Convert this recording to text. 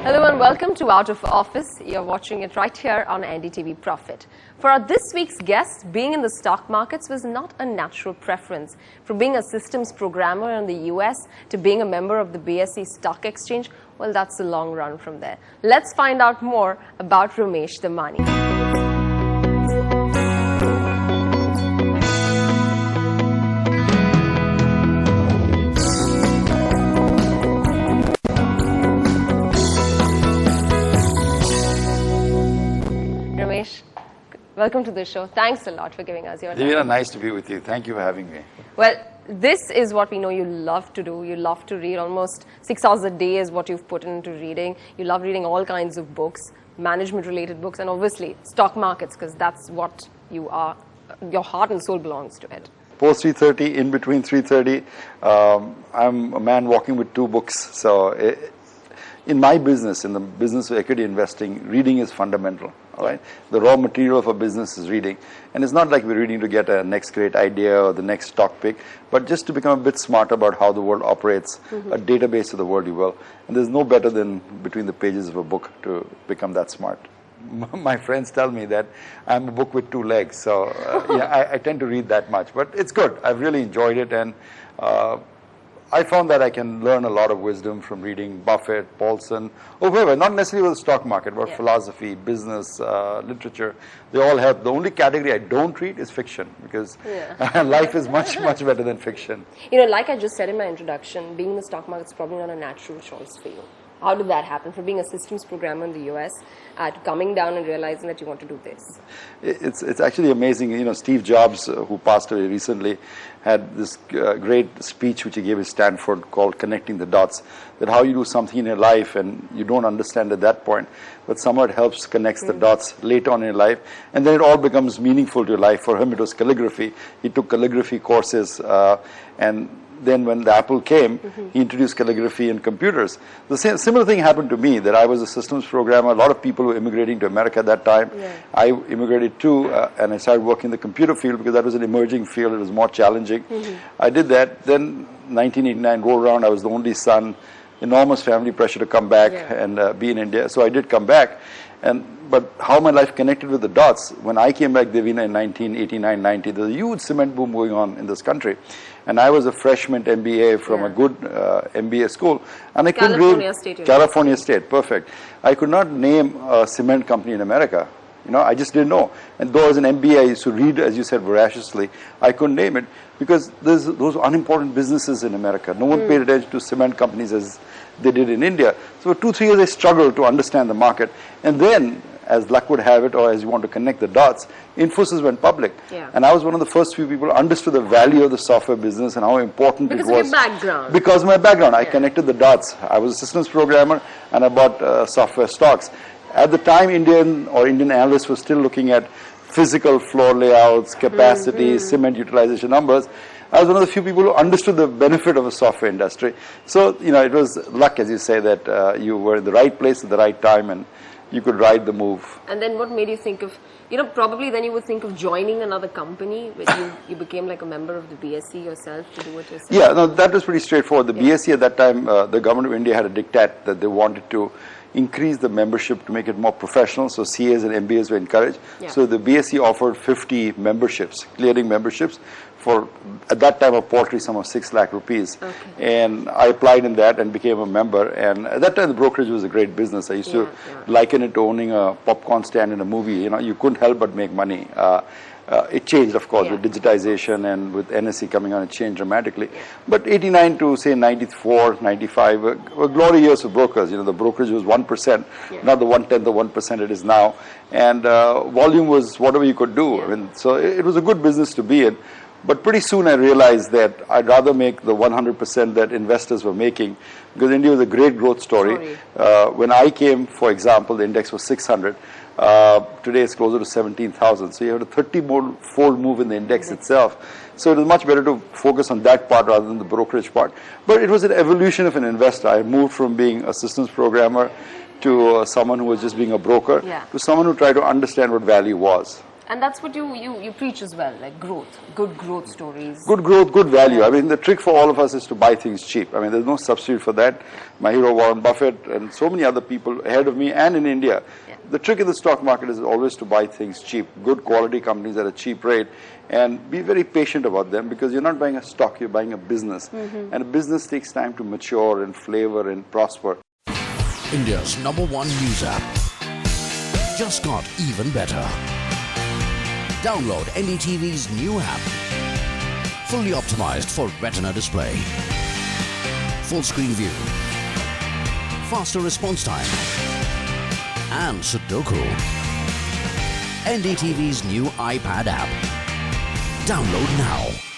Hello and welcome to Out of Office. You're watching it right here on NDTV Profit. For this week's guest, being in the stock markets was not a natural preference. From being a systems programmer in the US to being a member of the BSE Stock Exchange, well, that's a long run from there. Let's find out more about Ramesh Damani. Welcome to the show. Thanks a lot for giving us your time. Divya, nice to be with you. Thank you for having me. Well, this is what we know you love to do. You love to read. Almost 6 hours a day is what you've put into reading. You love reading all kinds of books, management-related books, and obviously stock markets, because that's what you are. Your heart and soul belongs to it. Post 3:30, in between 3:30, I'm a man walking with two books. So in my business, in the business of equity investing, reading is fundamental. All right, the raw material of a business is reading, and it's not like we're reading to get a next great idea or the next stock pick, but just to become a bit smarter about how the world operates, a database of the world, you will. And there's no better than between the pages of a book to become that smart. My friends tell me that I'm a book with two legs, so yeah, I tend to read that much, but it's good. I've really enjoyed it, and I found that I can learn a lot of wisdom from reading Buffett, Paulson, or whoever, not necessarily with the stock market, but philosophy, business, literature. They all help. The only category I don't read is fiction, because life is much, much better than fiction. You know, like I just said in my introduction, being in the stock market is probably not a natural choice for you. How did that happen, from being a systems programmer in the US to coming down and realizing that you want to do this? It's actually amazing. You know, Steve Jobs, who passed away recently, had this great speech which he gave at Stanford called Connecting the Dots, that how you do something in your life and you don't understand at that point, but somehow it helps connects the dots later on in your life, and then it all becomes meaningful to your life. For him, it was calligraphy. He took calligraphy courses, and then when the Apple came, he introduced calligraphy in computers. The similar thing happened to me, that I was a systems programmer. A lot of people were immigrating to America at that time. I immigrated too, and I started working in the computer field because that was an emerging field. It was more challenging. I did that. Then 1989 rolled around. I was the only son. Enormous family pressure to come back and be in India. So I did come back. But how my life connected with the dots, when I came back, Devina, in 1989-90, there was a huge cement boom going on in this country. And I was a freshman MBA from a good MBA school. And I couldn't read California State, perfect. I could not name a cement company in America. You know, I just didn't know. And though as an MBA, I used to read, as you said, voraciously, I couldn't name it because there's those unimportant businesses in America. No one paid attention to cement companies as they did in India. So for 2-3 years, I struggled to understand the market. And then, as luck would have it, or as you want to connect the dots, Infosys went public. And I was one of the first few people who understood the value of the software business and how important it was. Because of your background. Because of my background. I connected the dots. I was a systems programmer, and I bought software stocks. At the time, Indian analysts were still looking at physical floor layouts, capacity, cement utilization numbers. I was one of the few people who understood the benefit of a software industry. So, you know, it was luck, as you say, that you were in the right place at the right time and you could ride the move. And then what made you think of, you know, probably then you would think of joining another company, where you became like a member of the BSE yourself to do it yourself? Yeah, no, that was pretty straightforward. The BSE at that time, the government of India had a diktat that they wanted to increase the membership to make it more professional, so CAs and MBAs were encouraged. So the BSE offered 50 memberships, clearing memberships, for at that time a paltry sum of 6 lakh rupees. And I applied in that and became a member. And at that time the brokerage was a great business. I used to liken it to owning a popcorn stand in a movie. You know, you couldn't help but make money. It changed, of course, with digitization and with NSE coming on, it changed dramatically. But 89 to, say, 94, 95 were glory years for brokers. You know, the brokerage was 1%, not the 1/10 of 1% it is now. And volume was whatever you could do. I mean, so it was a good business to be in. But pretty soon I realized that I'd rather make the 100% that investors were making, because India was a great growth story. When I came, for example, the index was 600. Today it's closer to 17,000. So you have a 30-fold move in the index itself. So it was much better to focus on that part rather than the brokerage part. But it was an evolution of an investor. I moved from being a systems programmer to someone who was just being a broker to someone who tried to understand what value was. And that's what you preach as well, like growth, good growth stories. Good growth, good value. I mean, the trick for all of us is to buy things cheap. I mean, there's no substitute for that. My hero Warren Buffett and so many other people ahead of me and in India. Yeah. The trick in the stock market is always to buy things cheap, good quality companies at a cheap rate, and be very patient about them, because you're not buying a stock, you're buying a business. And a business takes time to mature and flavor and prosper. India's #1 news app just got even better. Download NDTV's new app. Fully optimized for retina display. Full screen view. Faster response time. And Sudoku. NDTV's new iPad app. Download now.